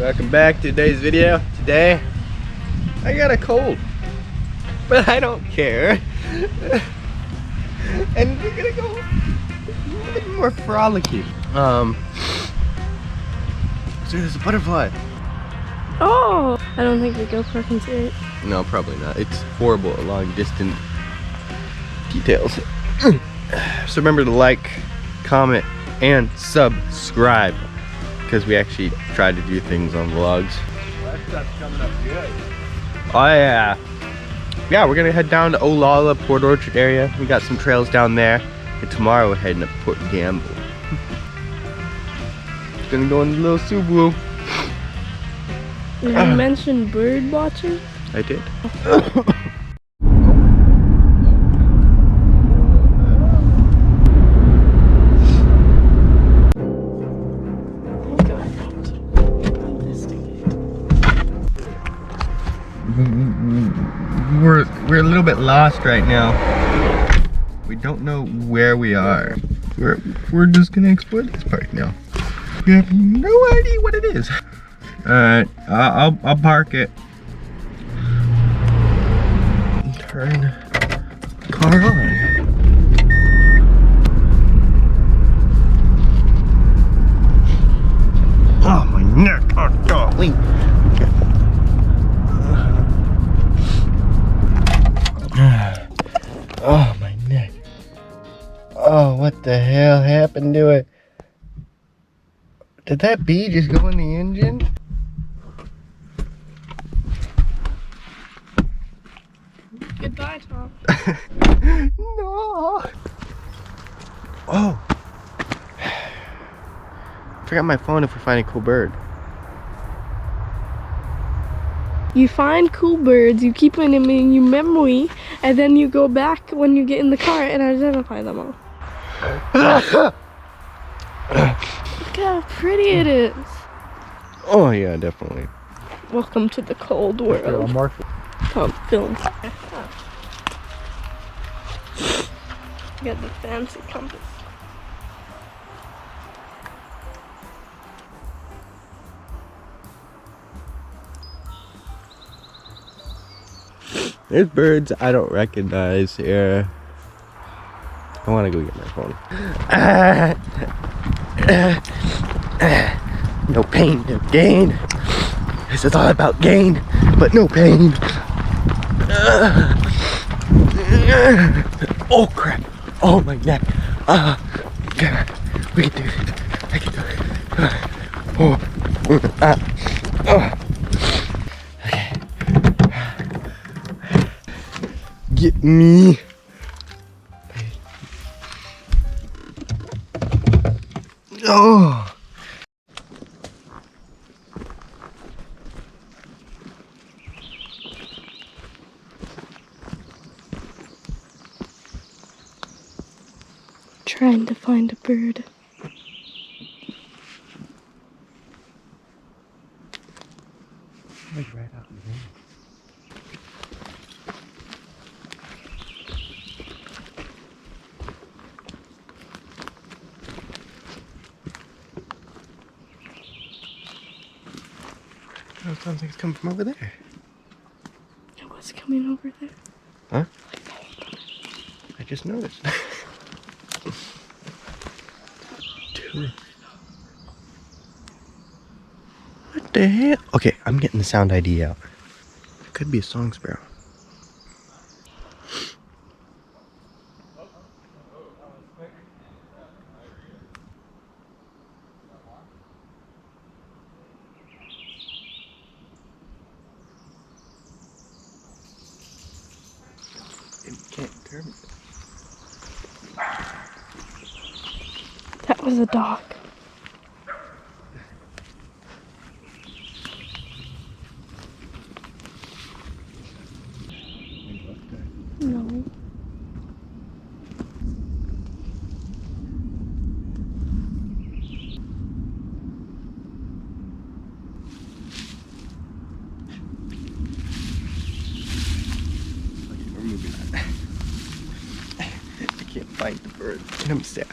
Welcome back to today's video. Today, I got a cold, but I don't care. And we're gonna go a little bit more frolicky. So there's a butterfly. Oh, I don't think the GoPro can see it. No, probably not. It's horrible at long distance details. So remember to like, comment, and subscribe, because we actually try to do things on vlogs. Well, that stuff's coming up good. Oh yeah. Yeah, we're gonna head down to Olalla, Port Orchard area. We got some trails down there. And tomorrow we're heading up to Port Gamble. Just gonna go in the little Subaru. You mentioned bird watching? I did. We're a little bit lost right now. We don't know where we are. We're just gonna explore this park now. We have no idea what it is. Alright, I'll park it. Turn the car on. Oh, my neck. Oh, golly. Oh, my neck. Oh, what the hell happened to it? Did that bee just go in the engine? Goodbye, Tom. No. Oh. Forgot my phone if we find a cool bird. You find cool birds, you keep them in your memory, and then you go back when you get in the car and identify them all. Look how pretty it is. Oh yeah, definitely. Welcome to the cold I'll world. mark it. Tom, film. Got the fancy compass. There's birds I don't recognize here. I want to go get my phone. No pain, no gain. This is all about gain, but no pain. Oh crap! Oh my neck! God, we can do it. I can do it. Okay. Get me. Oh. Trying to find a bird. Like right out in the Oh, it sounds like it's coming from over there. It was coming over there. Huh? I just noticed. Two. What the hell? Okay, I'm getting the sound ID out. It could be a song sparrow. Can't determine it. That was a dog. No. We're moving on. I can't find the bird, and I'm sad.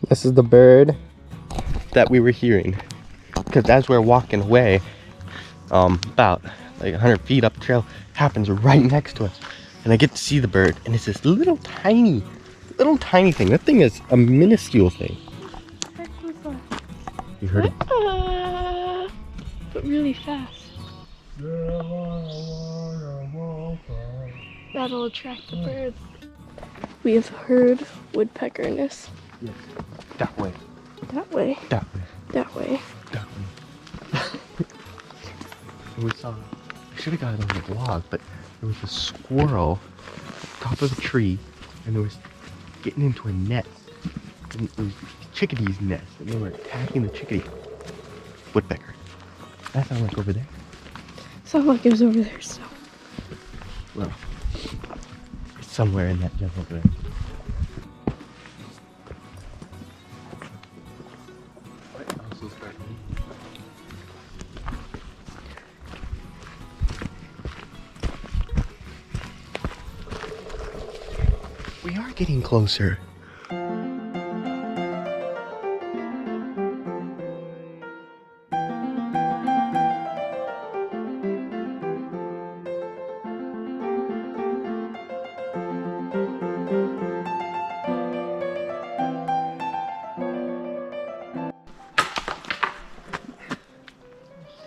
This is the bird that we were hearing. because as we're walking away, about like 100 feet up the trail, happens right next to us. And I get to see the bird, and it's this little tiny thing. That thing is a minuscule thing. You heard it? But really fast. That'll attract the birds. We have heard woodpeckerness. Yes. That way. That way. That way. That way. That way. We saw, I should have got it on the vlog, but there was a squirrel top of a tree, and there was getting into a nest. And it was chickadee's nest, and they were attacking the chickadee. Woodpecker. That sounded like over there. Sounded like it was over there, so. Well, it's somewhere in that jungle over there. We are getting closer.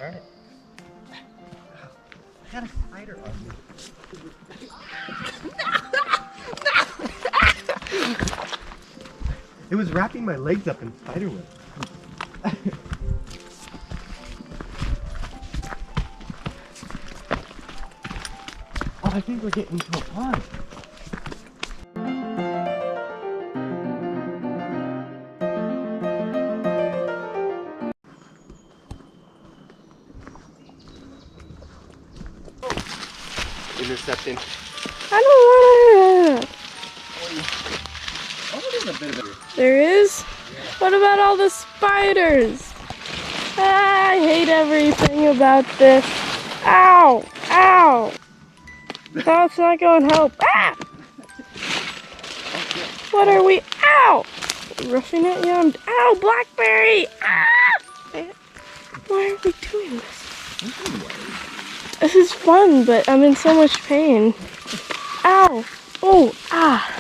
Alright. I got a spider on me. It was wrapping my legs up in spiderweb. Oh, I think we're getting into a pond. Intercepting. I don't want to. There is? What about all the spiders? I hate everything about this. Ow! Ow! No, it's not going to help. Ah! What are we? Ow! Roughing it, yeah. Ow! Blackberry! Ah! Why are we doing this? This is fun, but I'm in so much pain. Ow! Oh! Ah!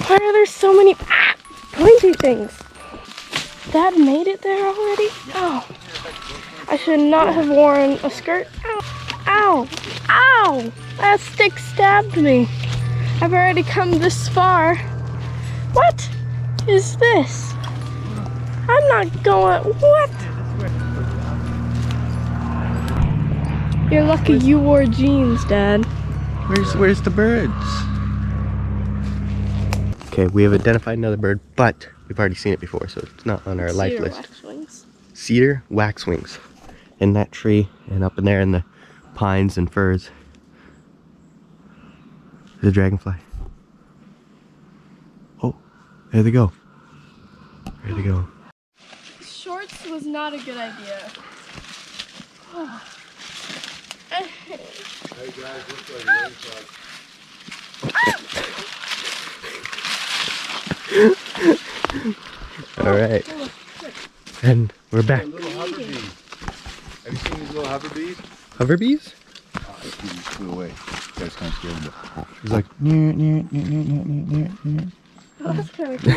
Why are there so many pointy things? Dad made it there already? Oh. I should not have worn a skirt. Ow. Ow. Ow. That stick stabbed me. I've already come this far. What is this? I'm not going. What? You're lucky you wore jeans, Dad. Where's the birds? Okay, we have identified another bird, but we've already seen it before, so it's not on our life list. Waxwings. Cedar waxwings. In that tree and up in there in the pines and firs. There's a dragonfly. Oh, there they go. There they go. Shorts was not a good idea. Hey guys, looks like a rain cloud. Alright. And we're back. Little hover bees. Have you seen these little hover bees? Hover bees? Oh, he flew away. You guys kind of scared him. He's like, near, near, near, near, near, near, near. Oh, that's kind of cool.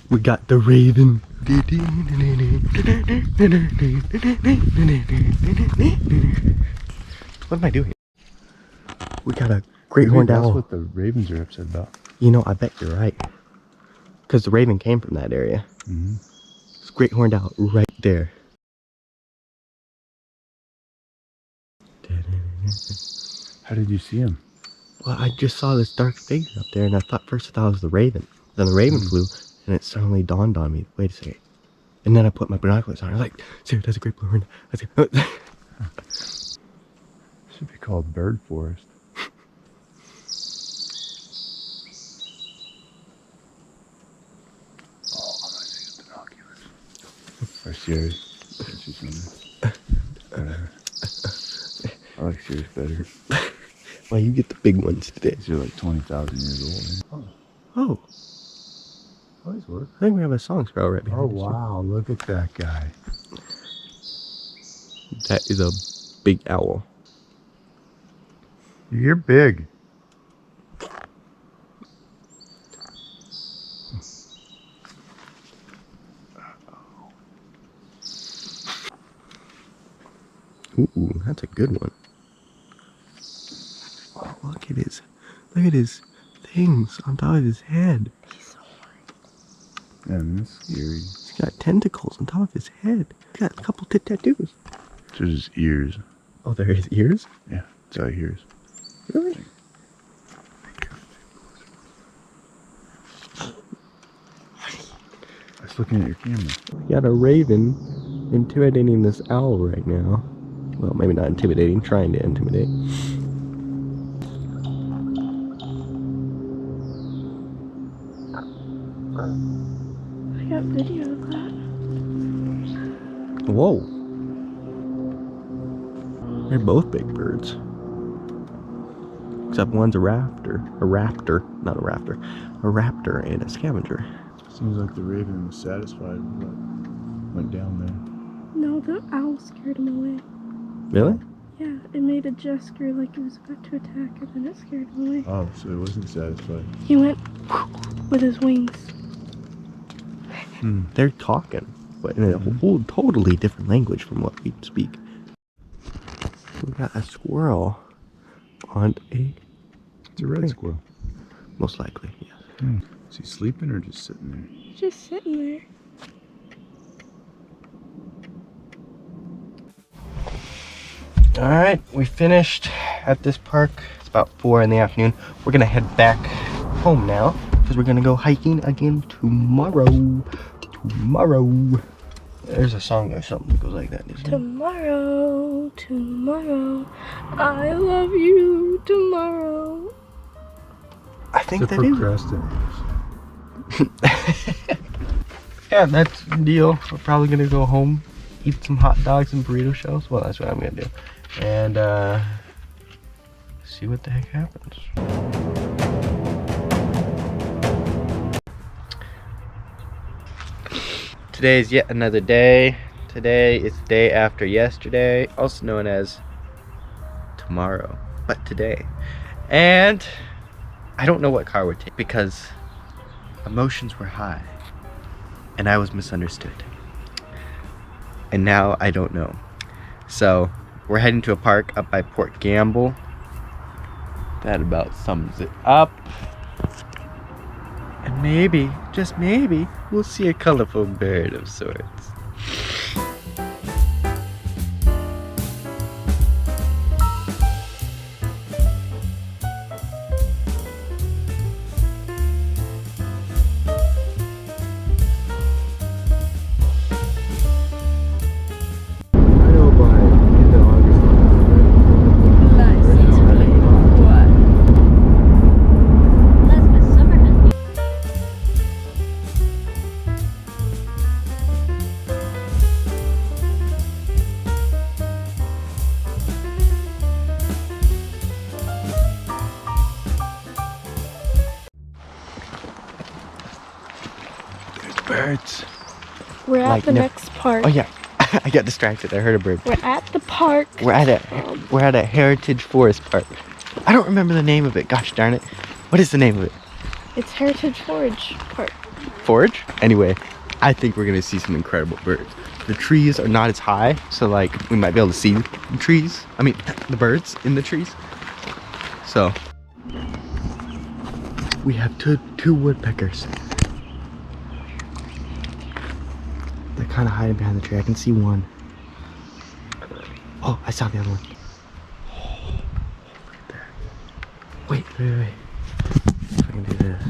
We got the raven. What am I doing? We got a great horned owl. That's what the ravens are upset about. You know, I bet you're right. Because the raven came from that area. Mm-hmm. It's great horned owl right there. How did you see him? Well, I just saw this dark figure up there, and I thought it was the raven. Then the raven flew, and it suddenly dawned on me. Wait a second. And then I put my binoculars on. I was like, Sarah, that's a great blue horned owl. Should be called bird forest. Oh, I'm gonna see the binoculars. Or Sirius. Whatever. I like Sirius better. Well, you get the big ones today. These are like 20,000 years old. Oh. Look. I think we have a song sparrow right behind Oh, us. wow. Look at that guy. That is a big owl. You're big. Ooh, that's a good one. Oh, look at his things on top of his head. Yeah, that's scary. He's got tentacles on top of his head. He's got a couple tattoos. There's his ears. Oh, there are his ears? Yeah, that's how he hears. Really? I was looking at your camera. We got a raven intimidating this owl right now. Well, maybe not intimidating, trying to intimidate. I got video of that. Whoa. They're both big birds. Except one's a raptor. A raptor, not a raptor. A raptor and a scavenger. Seems like the raven was satisfied with what went down there. No, the owl scared him away. Really? Yeah, it made a gesture like it was about to attack, and then it scared him away. Oh, so it wasn't satisfied. He went with his wings. They're talking, but in a whole totally different language from what we speak. We got a squirrel on a... It's a red squirrel. Most likely, yes. Is he sleeping or just sitting there? He's just sitting there. Alright, we finished at this park. It's about 4 in the afternoon. We're gonna head back home now because we're gonna go hiking again tomorrow. There's a song or something that goes like that, isn't it? Tomorrow, tomorrow, I love you tomorrow. I think The that is. procrastinators. Yeah, that's the deal. We're probably gonna go home, eat some hot dogs and burrito shells. Well, that's what I'm gonna do. And see what the heck happens. Today is yet another day. Today is the day after yesterday, also known as tomorrow, but today. And I don't know what car we're taking because emotions were high and I was misunderstood. And now I don't know. So we're heading to a park up by Port Gamble. That about sums it up. And maybe, just maybe, we'll see a colorful bird of sorts. Birds. We're at Like the no- next park. Oh yeah, I got distracted. I heard a bird. We're at the park. We're at a heritage forest park. I don't remember the name of it. Gosh darn it! What is the name of it? It's Heritage Forage Park. Forage? Anyway, I think we're gonna see some incredible birds. The trees are not as high, so like we might be able to see the trees. I mean, the birds in the trees. So we have two woodpeckers. They're kind of hiding behind the tree. I can see one. Oh, I saw the other one. Oh, right there. Wait. If I can do this.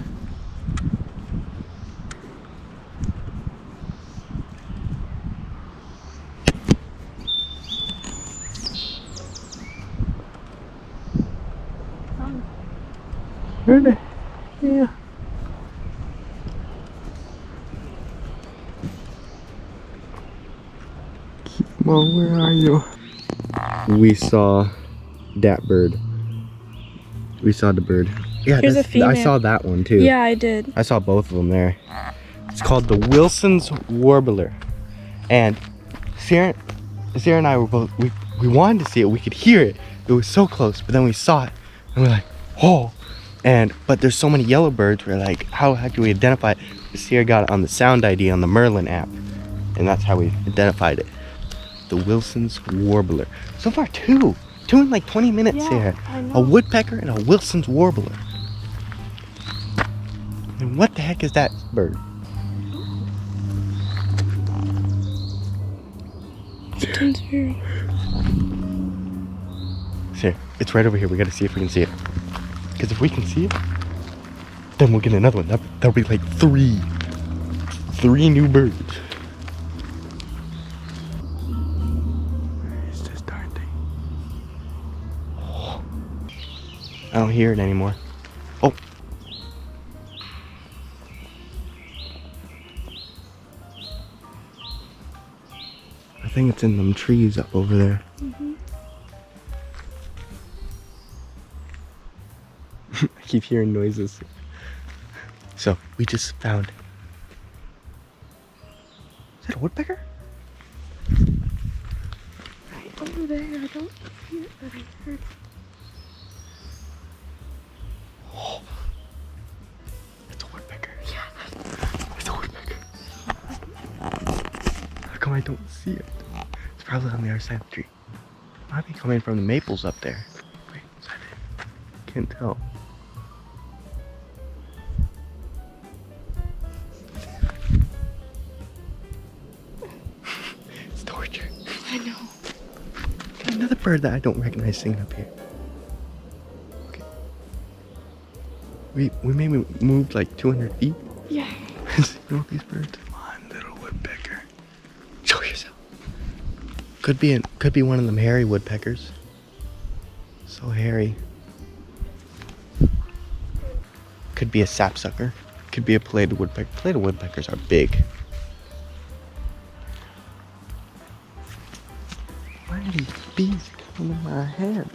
Where are they? Yeah. Well, where are you? We saw that bird. We saw the bird. Yeah, Here's a I female. saw that one too. Yeah, I did. I saw both of them there. It's called the Wilson's Warbler. And Sarah and I were both, we wanted to see it. We could hear it. It was so close, but then we saw it and we're like, oh. But there's so many yellow birds, we're like, how the heck do we identify it? Sierra got it on the Sound ID on the Merlin app. And that's how we identified it. The Wilson's Warbler. So far, two in like 20 minutes here. I know. A woodpecker and a Wilson's Warbler. And what the heck is that bird? Here, it's right over here. We gotta see if we can see it. Because if we can see it, then we'll get another one. That'll be like three new birds. Where is this darn thing? Oh. I don't hear it anymore. Oh. I think it's in them trees up over there. I keep hearing noises. So we just found. Is that a woodpecker? Right over there. I don't see it, but I heard it. Oh, it's a woodpecker. Yeah. It's a woodpecker. How come I don't see it? It's probably on the other side of the tree. Might be coming from the maples up there. Wait, is that it? Can't tell. It's torture. I know. Got another bird that I don't recognize singing up here. Okay. We maybe moved like 200 feet. Yeah. See all these birds? Come on, little woodpecker. Show yourself. Could be one of them hairy woodpeckers. So hairy. Could be a sapsucker. Could be a pileated woodpecker. Pileated woodpeckers are big. Why are these bees coming in my hand?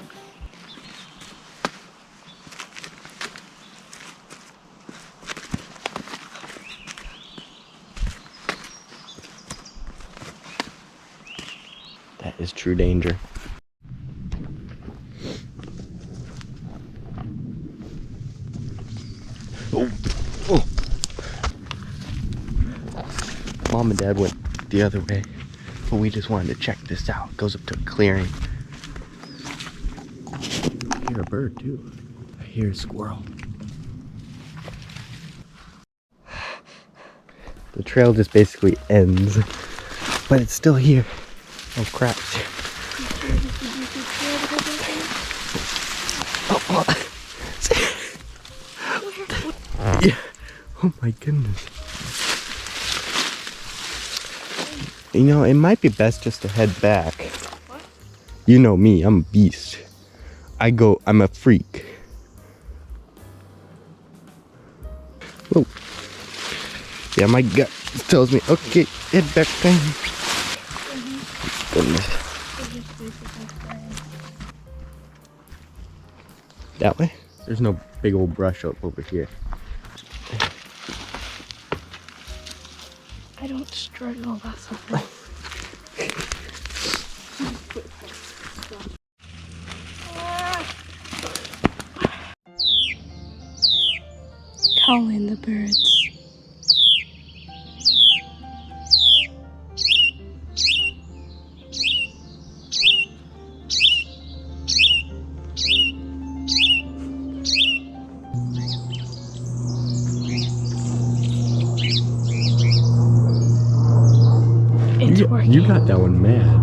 That is true danger. Oh. Oh. Mom and Dad went the other way, but we just wanted to check this out. It goes up to a clearing. I hear a bird too. I hear a squirrel. The trail just basically ends, but it's still here. Oh crap. Yeah. Oh my goodness. You know, it might be best just to head back. What? You know me, I'm a beast. I'm a freak. Whoa. Yeah, my gut tells me, okay, head back then. Goodness. That way? There's no big old brush up over here. I don't struggle, that's the thing. Calling the birds. It's working. You got that one mad.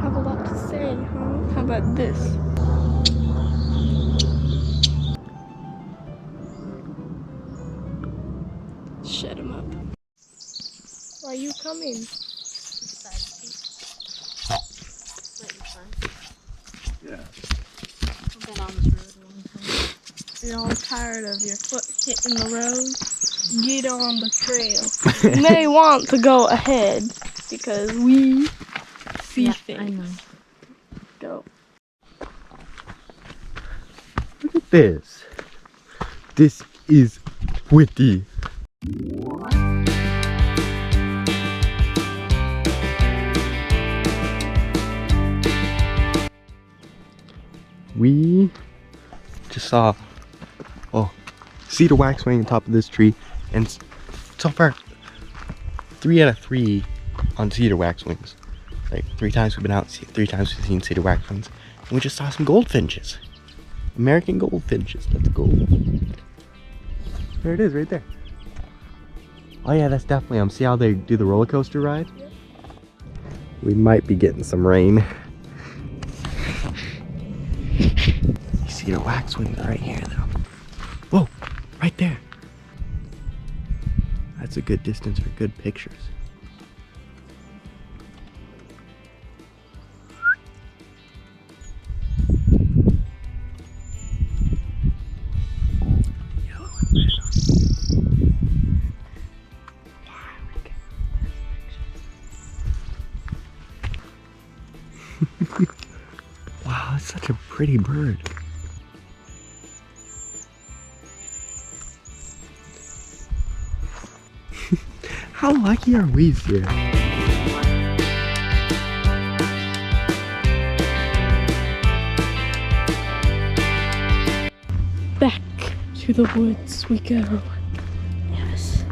Have a lot to say, huh? How about this? Shut him up. Why are you coming? Yeah. I've been on this road a long time. You're all tired of your foot hitting the road? Get on the trail. You may want to go ahead because we see Yeah, things. I know. Go. this. This is witty. We just saw cedar waxwing on top of this tree, and so far 3 out of 3 on cedar waxwings. Like 3 times we've been out, 3 times we've seen cedar waxwings, and we just saw some goldfinches. American goldfinches. Let's go. There it is, right there. Oh yeah, that's definitely them. See how they do the roller coaster ride? We might be getting some rain. You see the waxwings right here though. Whoa, right there. That's a good distance for good pictures. Wow, that's such a pretty bird. How lucky are we here? Back to the woods we go. Yes.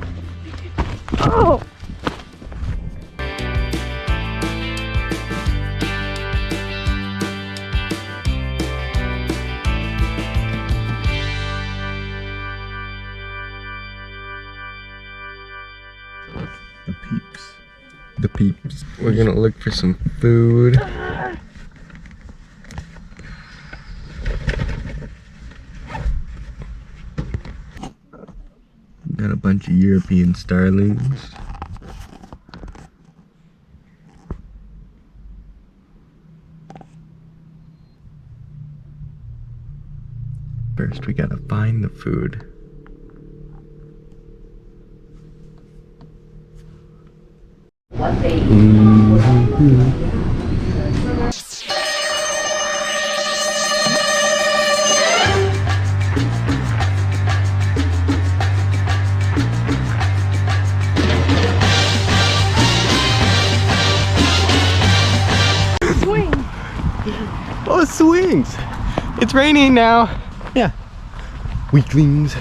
Oh! The peeps. We're gonna look for some food. Got a bunch of European starlings. First, we gotta find the food. Swing! Oh, swings! It's raining now. Yeah. Weaklings.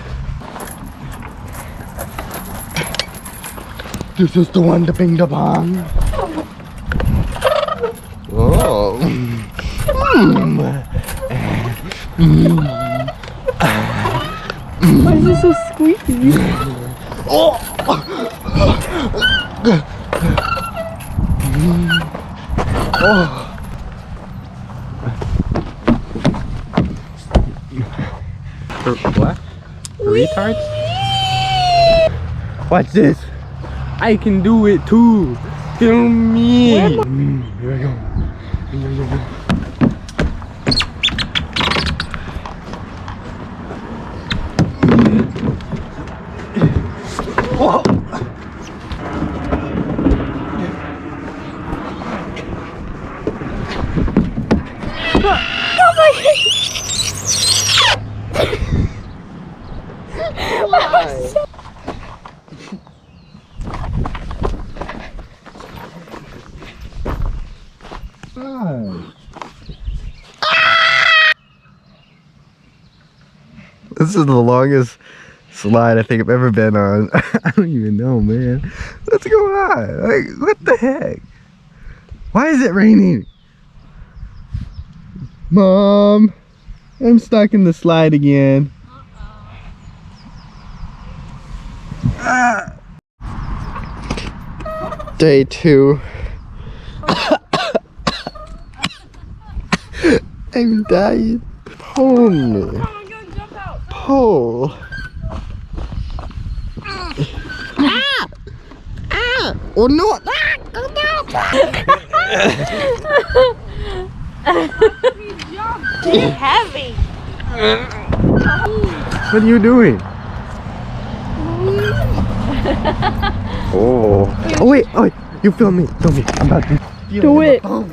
This is the one to ping the pong. Oh. Why is this so squeaky? Oh. Oh. For what? For retards? Watch this. I can do it too. Film me. Here we go. Whoa. Oh my God! This is the longest slide I think I've ever been on. I don't even know, man. What's going on? Like, what the heck? Why is it raining? Mom, I'm stuck in the slide again. Day 2. I'm dying. Pull me. Pull. Oh no! Too heavy. What are you doing? Oh. Oh wait, oh wait. You film me, film me. I'm about to Do it. Oh.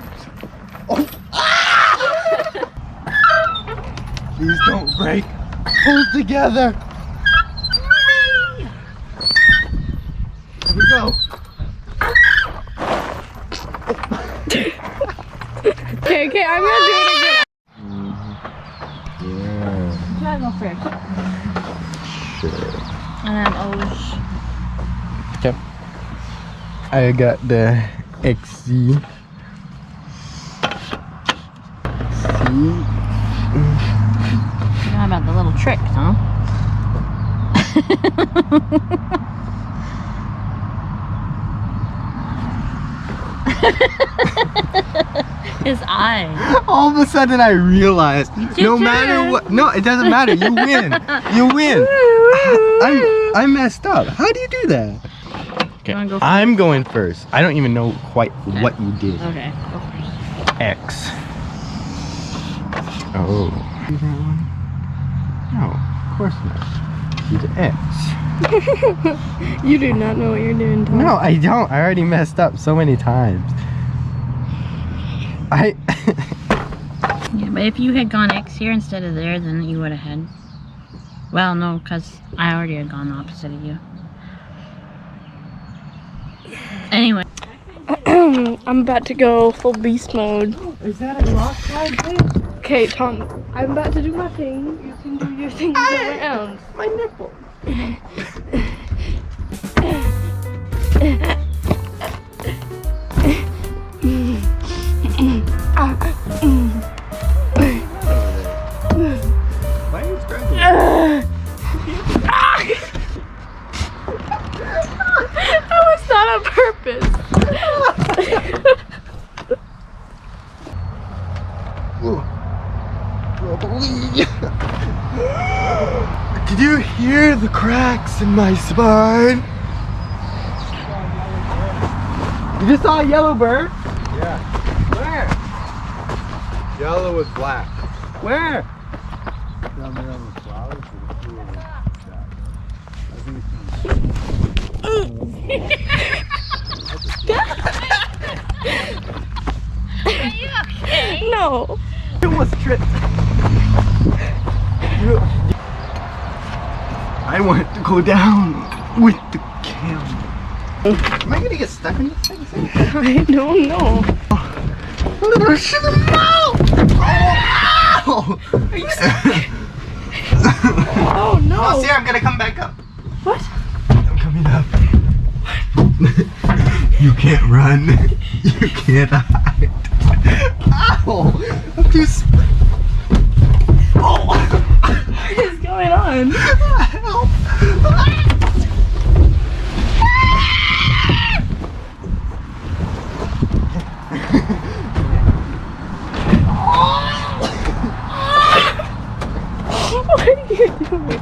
Please don't break. Hold together. Here we go. Okay, I'm gonna do it again. Yeah. You gotta go first. Sure. And then O's. Okay. I got the XC. You know about the little tricks, huh? His eyes. All of a sudden I realized, no matter turn. what, no, it doesn't matter. You win. You win. I messed up. How do you do that? Okay, wanna go I'm going first. I don't even know quite what you did. Okay, go first. X. Oh. See that one? No, of course not. Do the X. You do not know what you're doing, Tom. No, I don't. I already messed up so many times. Yeah, but if you had gone X here instead of there, then you would have had. Well, no, because I already had gone opposite of you. Anyway. I'm about to go full beast mode. Is that a rock slide thing? Okay, Tom, I'm about to do my thing. You can do your thing around. My nipple. Why are you struggling? That was not on purpose. Did you hear the cracks in my spine? You just saw a yellow bird? Yeah. Where? Yellow with black. Where? Down there on the flowers or the pool of that. I think it's No. It was tripped. I want to go down with the camera. Am I gonna get stuck in this thing? I don't know. Oh! Oh no. Oh, see, I'm gonna come back up. What? I'm coming up. You can't run. You can't hide. Ow! I'm too Oh! What is going on? Help! What are you doing?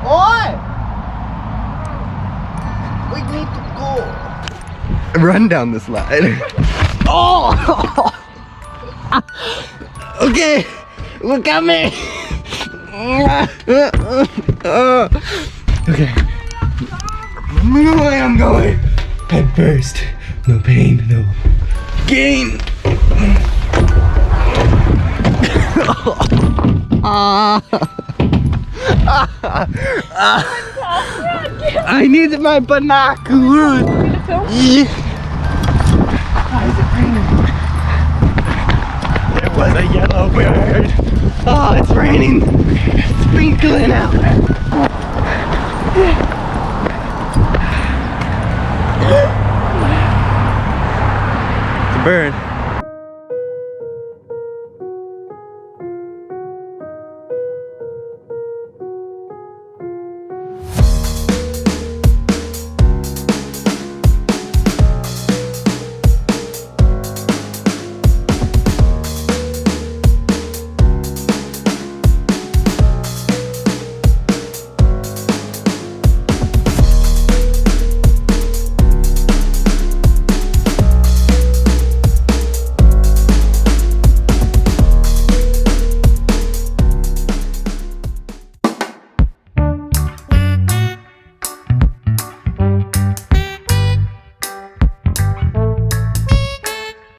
Oi! We need to go. Run down the slide. Oh! Okay, we're coming. Okay. I'm going. Head first. No pain, no gain. I need my binoculars. Yeah. Why is it raining? There was a yellow bird. Oh, it's raining. It's sprinkling out.